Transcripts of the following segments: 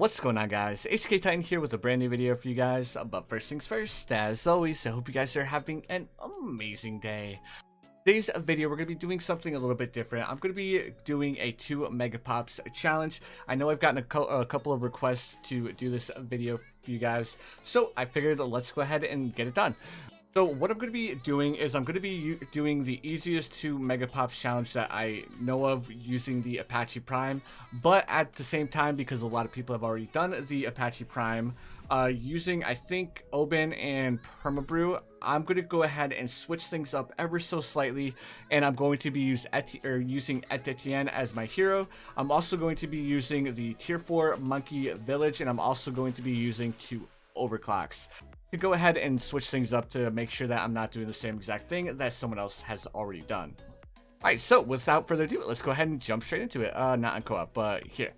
What's going on, guys? HK Titan here with a brand new video for you guys. But first things first, as always, I hope you guys are having an amazing day. Today's video, we're going to be doing something a little bit different. I'm going to be doing a 2 Megapops challenge. I know I've gotten a couple of requests to do this video for you guys, so I figured let's go ahead and get it done. So what I'm going to be doing is I'm going to be doing the easiest 2 Megapops challenge that I know of using the Apache Prime, but at the same time, because a lot of people have already done the Apache Prime, using I think Oben and Permabrew, I'm going to go ahead and switch things up ever so slightly, and I'm going to be using Etienne as my hero. I'm also going to be using the tier 4 monkey village, and I'm also going to be using 2 overclocks. To go ahead and switch things up to make sure that I'm not doing the same exact thing that someone else has already done. Alright, so without further ado, let's go ahead and jump straight into it. Not in co-op, but here.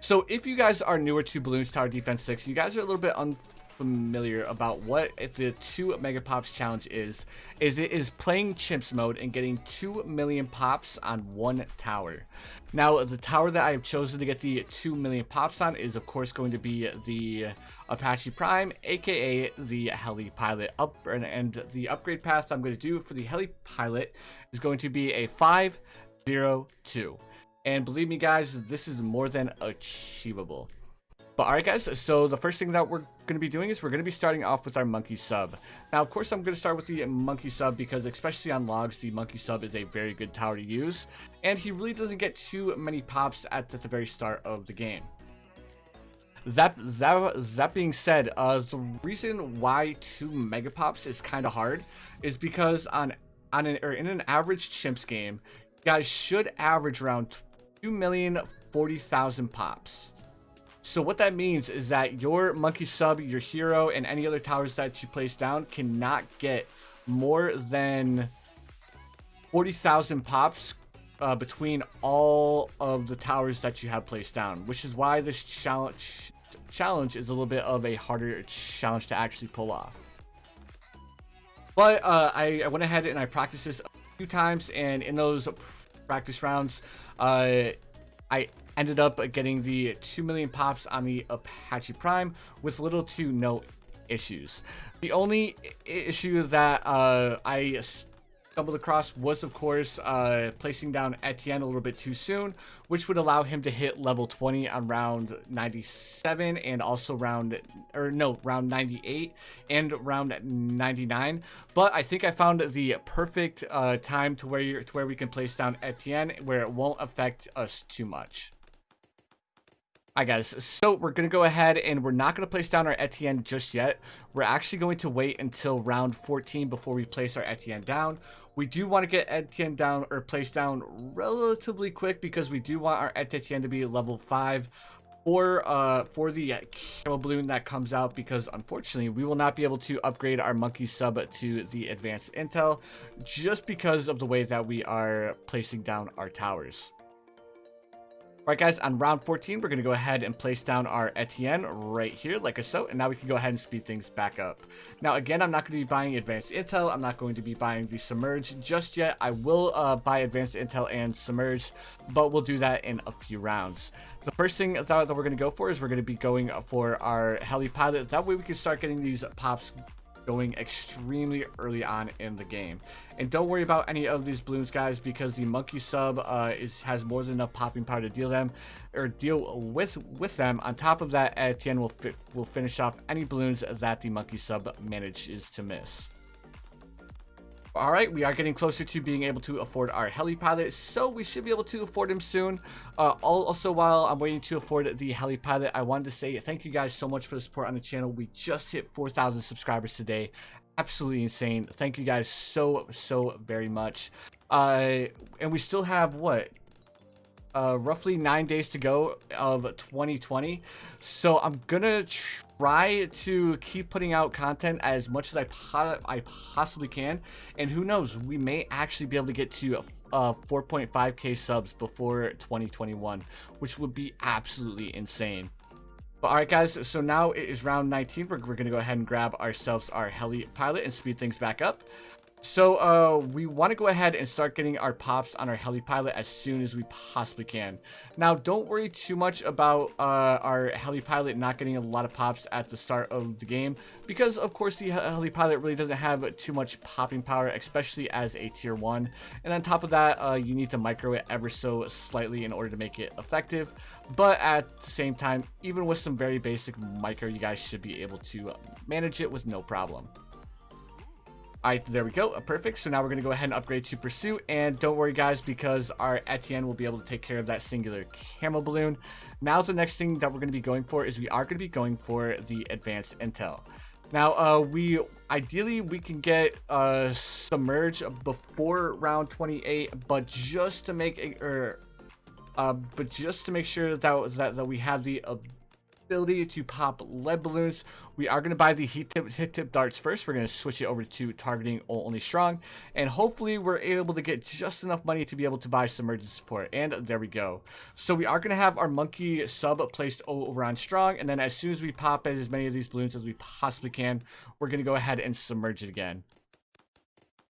So if you guys are newer to Bloons TD6, you guys are a little bit unfamiliar about what the 2 Megapops challenge is it is playing chimps mode and getting 2 million pops on 1 tower. Now, the tower that I have chosen to get the 2 million pops on is of course going to be the Apache Prime, aka the Heli Pilot and the upgrade path I'm going to do for the Heli Pilot is going to be a 502. And believe me guys, this is more than achievable. But alright guys, so the first thing that we're going to be doing is we're going to be starting off with our monkey sub. Now of course I'm going to start with the monkey sub because especially on logs, the monkey sub is a very good tower to use. And he really doesn't get too many pops at the very start of the game. That being said, the reason why 2 Megapops is kind of hard is because in an average chimps game, you guys should average around 2,040,000 pops. So what that means is that your monkey sub, your hero, and any other towers that you place down cannot get more than 40,000 pops between all of the towers that you have placed down, which is why this challenge is a little bit of a harder challenge to actually pull off. But I went ahead and I practiced this a few times, and in those practice rounds, I ended up getting the 2 million pops on the Apache Prime with little to no issues. The only issue that I stumbled across was of course placing down Etienne a little bit too soon, which would allow him to hit level 20 on round 97 and also round 98 and round 99. But I think I found the perfect time to where we can place down Etienne where it won't affect us too much. Alright guys, so we're going to go ahead and we're not going to place down our Etienne just yet. We're actually going to wait until round 14 before we place our Etienne down. We do want to get Etienne down or placed down relatively quick because we do want our Etienne to be level 5 for the camel balloon that comes out, because unfortunately we will not be able to upgrade our monkey sub to the advanced intel just because of the way that we are placing down our towers. Alright guys, on round 14, we're going to go ahead and place down our Etienne right here, like so, and now we can go ahead and speed things back up. Now again, I'm not going to be buying advanced intel, I'm not going to be buying the submerge just yet. I will buy advanced intel and submerge, but we'll do that in a few rounds. The first thing that we're going to go for is we're going to be going for our Heli Pilot, that way we can start getting these pops going extremely early on in the game. And don't worry about any of these balloons guys, because the monkey sub has more than enough popping power to deal with them. On top of that, Etienne will finish off any balloons that the monkey sub manages to miss. Alright, we are getting closer to being able to afford our Heli Pilot, so we should be able to afford him soon. Also, while I'm waiting to afford the Heli Pilot, I wanted to say thank you guys so much for the support on the channel. We just hit 4,000 subscribers today. Absolutely insane. Thank you guys so very much. And we still have, what? Roughly 9 days to go of 2020, so I'm gonna try to keep putting out content as much as I possibly can, and who knows, we may actually be able to get to 4.5k subs before 2021, which would be absolutely insane. But alright guys, so now it is round 19. We're gonna go ahead and grab ourselves our Heli Pilot and speed things back up. So we want to go ahead and start getting our pops on our Heli Pilot as soon as we possibly can. Now, don't worry too much about our Heli Pilot not getting a lot of pops at the start of the game, because of course the Heli Pilot really doesn't have too much popping power, especially as a tier 1. And on top of that, you need to micro it ever so slightly in order to make it effective. But at the same time, even with some very basic micro, you guys should be able to manage it with no problem. Alright, there we go. Perfect. So now we're going to go ahead and upgrade to Pursuit. And don't worry, guys, because our Etienne will be able to take care of that singular camo balloon. Now, the next thing that we're going to be going for is we are going to be going for the Advanced Intel. Now, we can get Submerge before round 28, but just to make sure that we have the ability to pop lead balloons, we are going to buy the hit tip darts first. We're going to switch it over to targeting only strong, and hopefully we're able to get just enough money to be able to buy submerge support. And there we go. So we are going to have our monkey sub placed over on strong, and then as soon as we pop as many of these balloons as we possibly can, we're going to go ahead and submerge it again.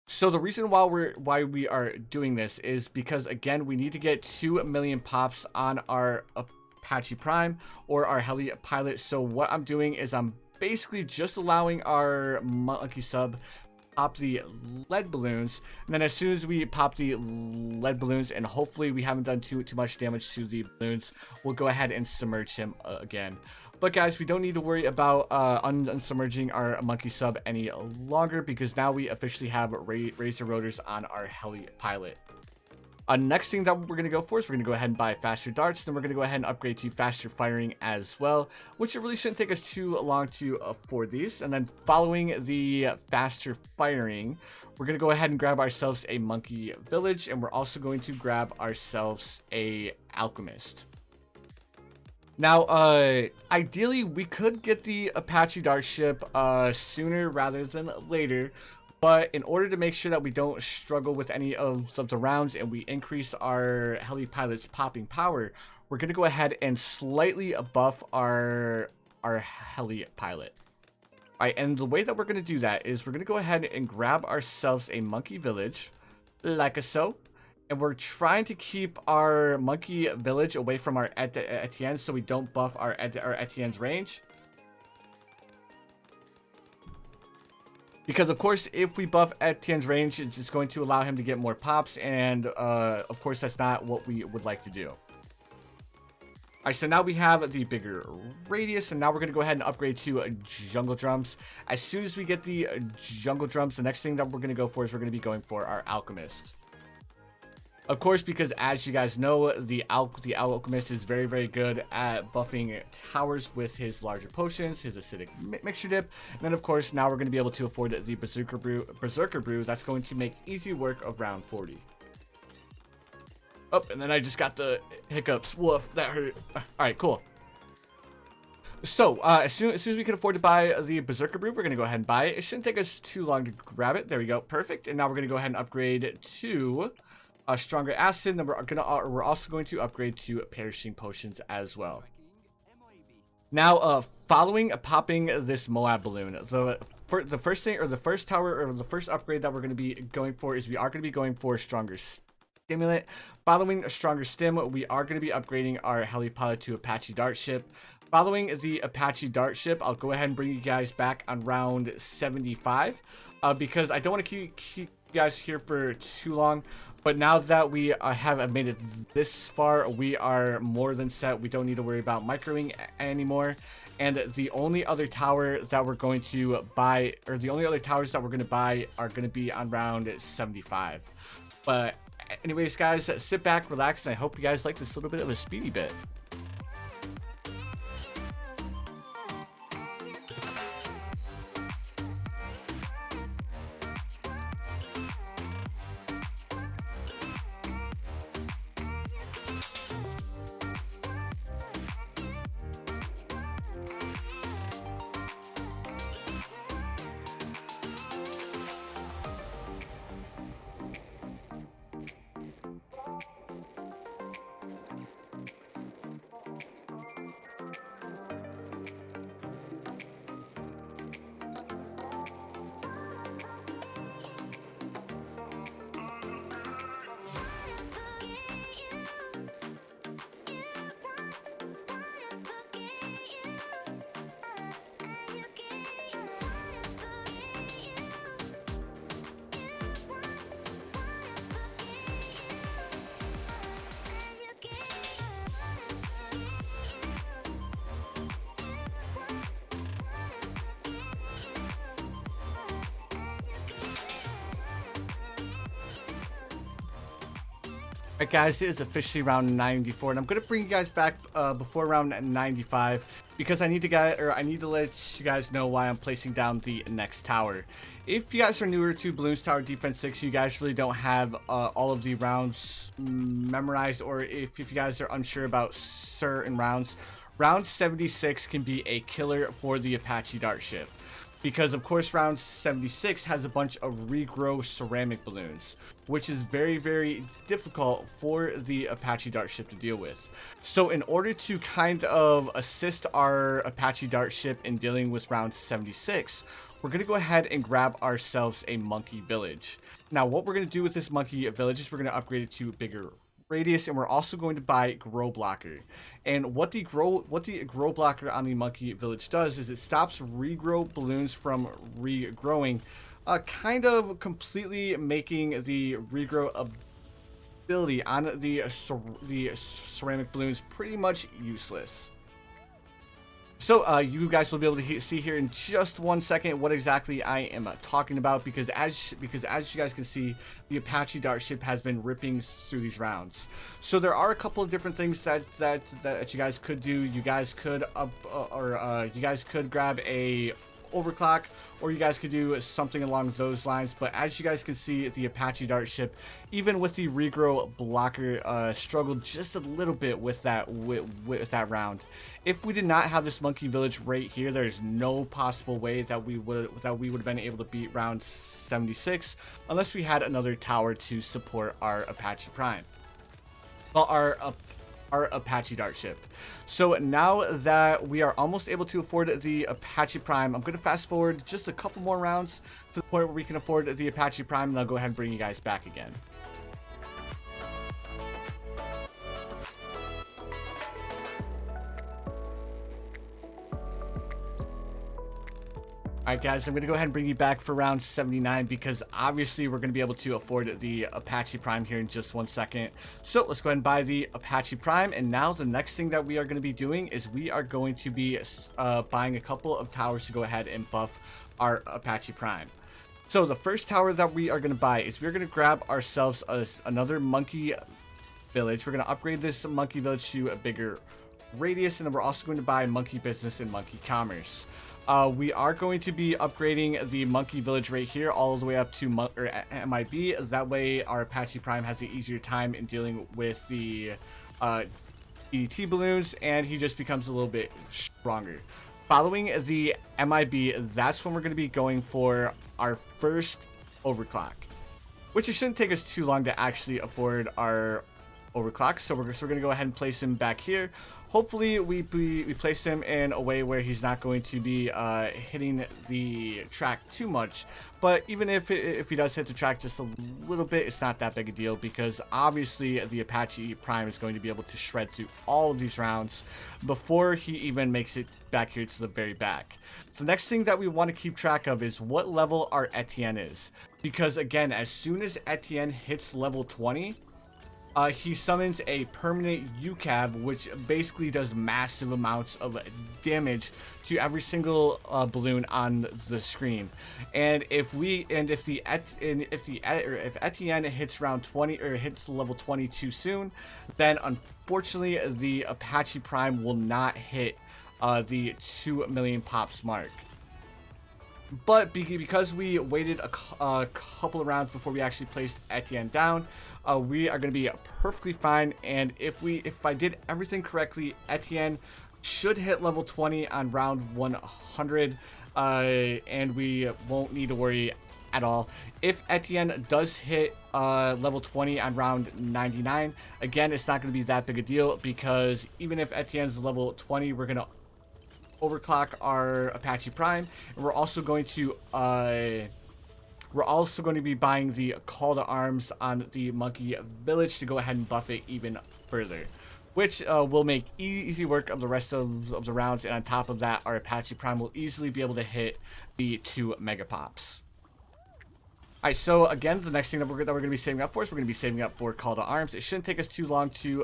So the reason why we are doing this is because, again, we need to get 2 million pops on our Apache Prime or our Heli Pilot. So what I'm doing is I'm basically just allowing our monkey sub pop the lead balloons, and then as soon as we pop the lead balloons, and hopefully we haven't done too much damage to the balloons, we'll go ahead and submerge him again. But guys, we don't need to worry about unsubmerging our monkey sub any longer, because now we officially have razor rotors on our Heli Pilot. Next thing that we're going to go for is we're going to go ahead and buy faster darts. Then we're going to go ahead and upgrade to faster firing as well, which it really shouldn't take us too long to afford these. And then following the faster firing, we're going to go ahead and grab ourselves a monkey village, and we're also going to grab ourselves a alchemist. Now, ideally, we could get the Apache dart ship sooner rather than later. But in order to make sure that we don't struggle with any of the rounds and we increase our Heli Pilot's popping power, we're going to go ahead and slightly buff our Heli Pilot. Alright, and the way that we're going to do that is we're going to go ahead and grab ourselves a monkey village, like so. And we're trying to keep our monkey village away from our Etienne so we don't buff our Etienne's range. Because, of course, if we buff Etienne's range, it's just going to allow him to get more pops. And, of course, that's not what we would like to do. Alright, so now we have the bigger radius. And now we're going to go ahead and upgrade to jungle drums. As soon as we get the jungle drums, the next thing that we're going to go for is we're going to be going for our alchemist. Of course, because as you guys know, the alchemist is very, very good at buffing towers with his larger potions, his acidic mixture dip. And then, of course, now we're going to be able to afford the berserker brew. That's going to make easy work of round 40. Oh, and then I just got the hiccups. Woof, that hurt. All right, cool. So, as soon as we can afford to buy the berserker brew, we're going to go ahead and buy it. It shouldn't take us too long to grab it. There we go. Perfect. And now we're going to go ahead and upgrade to stronger acid. Then we're also going to upgrade to perishing potions as well. Now, following popping this Moab balloon, the first thing, or the first tower, or the first upgrade that we're going to be going for is we are going to be going for stronger stimulant. Following a stronger stim, we are going to be upgrading our Heli Pilot to Apache dart ship. Following the Apache dart ship, I'll go ahead and bring you guys back on round 75, because I don't want to keep you guys here for too long. But now that we have made it this far, we are more than set. We don't need to worry about microing anymore. And the only other tower that we're going to buy, or the only other towers that we're going to buy, are going to be on round 75. But anyways, guys, sit back, relax, and I hope you guys like this little bit of a speedy bit. Alright guys, it is officially round 94, and I'm gonna bring you guys back before round 95 because I need to let you guys know why I'm placing down the next tower. If you guys are newer to Bloons Tower Defense 6, you guys really don't have all of the rounds memorized, or if you guys are unsure about certain rounds, round 76 can be a killer for the Apache Dart ship. Because of course round 76 has a bunch of regrow ceramic balloons, which is very, very difficult for the Apache Dart ship to deal with. So in order to kind of assist our Apache Dart ship in dealing with round 76, we're going to go ahead and grab ourselves a monkey village. Now what we're going to do with this monkey village is we're going to upgrade it to bigger radius, and we're also going to buy grow blocker. And what the grow blocker on the monkey village does is it stops regrow balloons from regrowing, kind of completely making the regrow ability on the ceramic balloons pretty much useless. So you guys will be able to see here in just 1 second what exactly I am talking about, because as you guys can see, the Apache Dart ship has been ripping through these rounds. So there are a couple of different things that you guys could do. You guys could you guys could grab a overclock, or you guys could do something along those lines. But as you guys can see, the Apache Dart ship, even with the regrow blocker, struggled just a little bit with that round. If we did not have this monkey village right here, there's no possible way that we would have been able to beat round 76 unless we had another tower to support our Apache Prime. Well, our Apache Dart ship. So now that we are almost able to afford the Apache Prime, I'm going to fast forward just a couple more rounds to the point where we can afford the Apache Prime, and I'll go ahead and bring you guys back again. Alright guys, I'm going to go ahead and bring you back for round 79, because obviously we're going to be able to afford the Apache Prime here in just 1 second. So let's go ahead and buy the Apache Prime, and now the next thing that we are going to be doing is we are going to be buying a couple of towers to go ahead and buff our Apache Prime. So the first tower that we are going to buy is we're going to grab ourselves another monkey village. We're going to upgrade this monkey village to a bigger radius, and then we're also going to buy monkey business and monkey commerce. We are going to be upgrading the monkey village right here all the way up to MIB. That way our Apache Prime has an easier time in dealing with the EDT balloons, and he just becomes a little bit stronger. Following the MIB, that's when we're going to be going for our first overclock, which it shouldn't take us too long to actually afford our overclock. So we're going to go ahead and place him back here. Hopefully we place him in a way where he's not going to be hitting the track too much. But even if he does hit the track just a little bit, it's not that big a deal, because obviously the Apache Prime is going to be able to shred through all of these rounds before he even makes it back here to the very back. So the next thing that we want to keep track of is what level our Etienne is, because again, as soon as Etienne hits level 20, he summons a permanent UCAV, which basically does massive amounts of damage to every single balloon on the screen. And if Etienne hits round 20 or hits level 20 too soon, then unfortunately the Apache Prime will not hit the 2 million pops mark. But because we waited a couple of rounds before we actually placed Etienne down, we are going to be perfectly fine. And if I did everything correctly, Etienne should hit level 20 on round 100, and we won't need to worry at all. If Etienne does hit level 20 on round 99, again, it's not going to be that big a deal, because even if Etienne's level 20, we're going to overclock our Apache Prime, and we're also going to be buying the call to arms on the monkey village to go ahead and buff it even further, which will make easy work of the rest of the rounds. And on top of that, our Apache Prime will easily be able to hit the 2 Megapops. Alright, so again, the next thing that we're going to be saving up for is we're going to be saving up for call to arms. It shouldn't take us too long to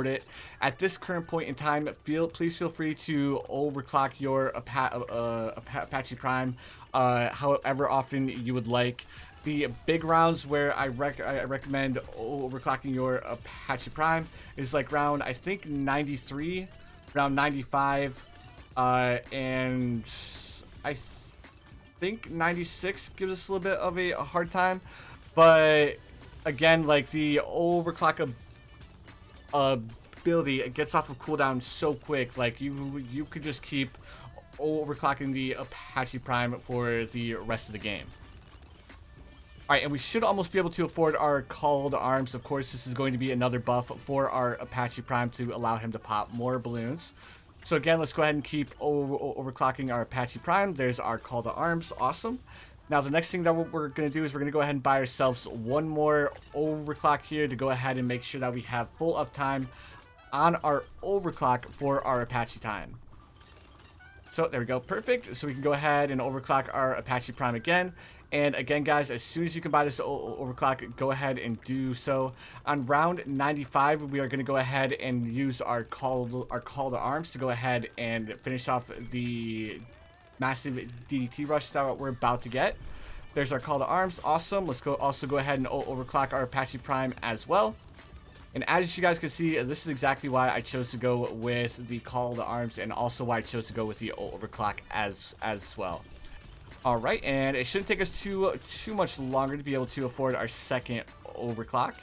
it. At this current point in time, please feel free to overclock your Apache Prime however often you would like. The big rounds where I recommend overclocking your Apache Prime is like round, I think 93, round 95, and I think 96 gives us a little bit of a hard time. But again, like the overclock ability, it gets off of cooldown so quick. Like you could just keep overclocking the Apache Prime for the rest of the game. Alright, and we should almost be able to afford our Call to Arms. Of course, this is going to be another buff for our Apache Prime to allow him to pop more balloons. So again, let's go ahead and keep overclocking our Apache Prime. There's our Call to Arms. Awesome. Now, the next thing that we're going to do is we're going to go ahead and buy ourselves one more overclock here to go ahead and make sure that we have full uptime on our overclock for our Apache time. So there we go. Perfect. So we can go ahead and overclock our Apache Prime again. And again, guys, as soon as you can buy this overclock, go ahead and do so. On round 95, we are going to go ahead and use our call to arms to go ahead and finish off the massive DDT rush that we're about to get. There's our Call to Arms. Awesome. Let's also go ahead and overclock our Apache Prime as well. And as you guys can see, this is exactly why I chose to go with the Call to Arms, and also why I chose to go with the overclock as well. All right, and it shouldn't take us too much longer to be able to afford our second overclock.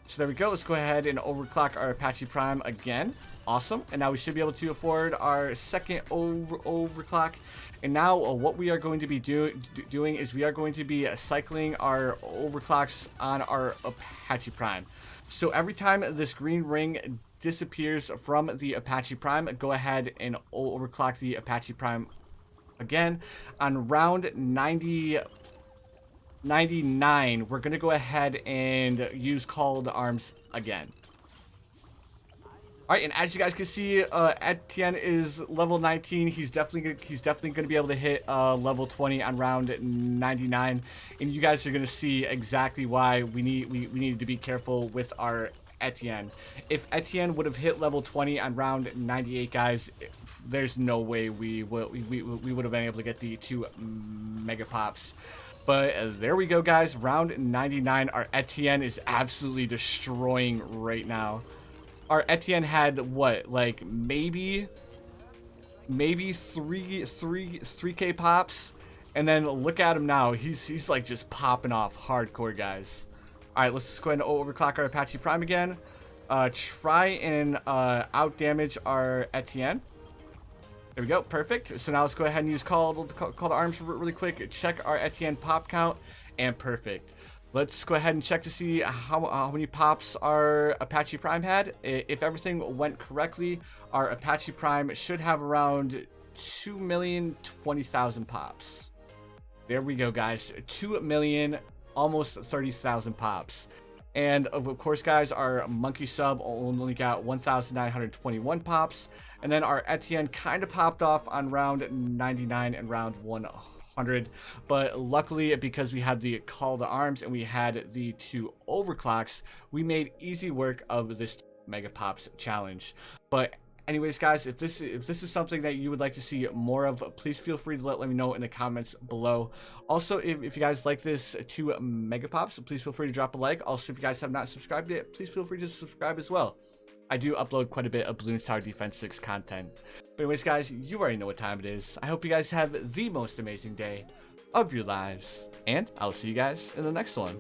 So there we go. Let's go ahead and overclock our Apache Prime again. Awesome. And now we should be able to afford our second overclock. And now what we are going to be doing is we are going to be cycling our overclocks on our Apache Prime. So every time this green ring disappears from the Apache Prime, go ahead and overclock the Apache Prime again. On round 99, we're going to go ahead and use Call to Arms again. All right, and as you guys can see, Etienne is level 19. He's definitely going to be able to hit level 20 on round 99, and you guys are going to see exactly why we needed to be careful with our Etienne. If Etienne would have hit level 20 on round 98, guys, there's no way we would have been able to get the 2 Megapops. But there we go, guys. Round 99, our Etienne is absolutely destroying right now. Our Etienne had what, like maybe 3k pops, and then look at him now. He's like just popping off hardcore, guys. All right, let's just go ahead and overclock our Apache Prime again. Try and out damage our Etienne. There we go, perfect. So now let's go ahead and use Call to Arms really quick. Check our Etienne pop count, and perfect. Let's go ahead and check to see how many pops our Apache Prime had. If everything went correctly, our Apache Prime should have around 2,020,000 pops. There we go, guys. 2 million, almost 30,000 pops. And of course, guys, our monkey sub only got 1,921 pops. And then our Etienne kind of popped off on round 99 and round 100. But luckily, because we had the Call to Arms and we had the 2 overclocks, we made easy work of this Megapops challenge. But anyways, guys, if this is something that you would like to see more of, please feel free to let me know in the comments below. Also, if you guys like this 2 Megapops, please feel free to drop a like. Also, if you guys have not subscribed yet, please feel free to subscribe as well. I do upload quite a bit of Bloons TD6 content. But anyways, guys, you already know what time it is. I hope you guys have the most amazing day of your lives, and I'll see you guys in the next one.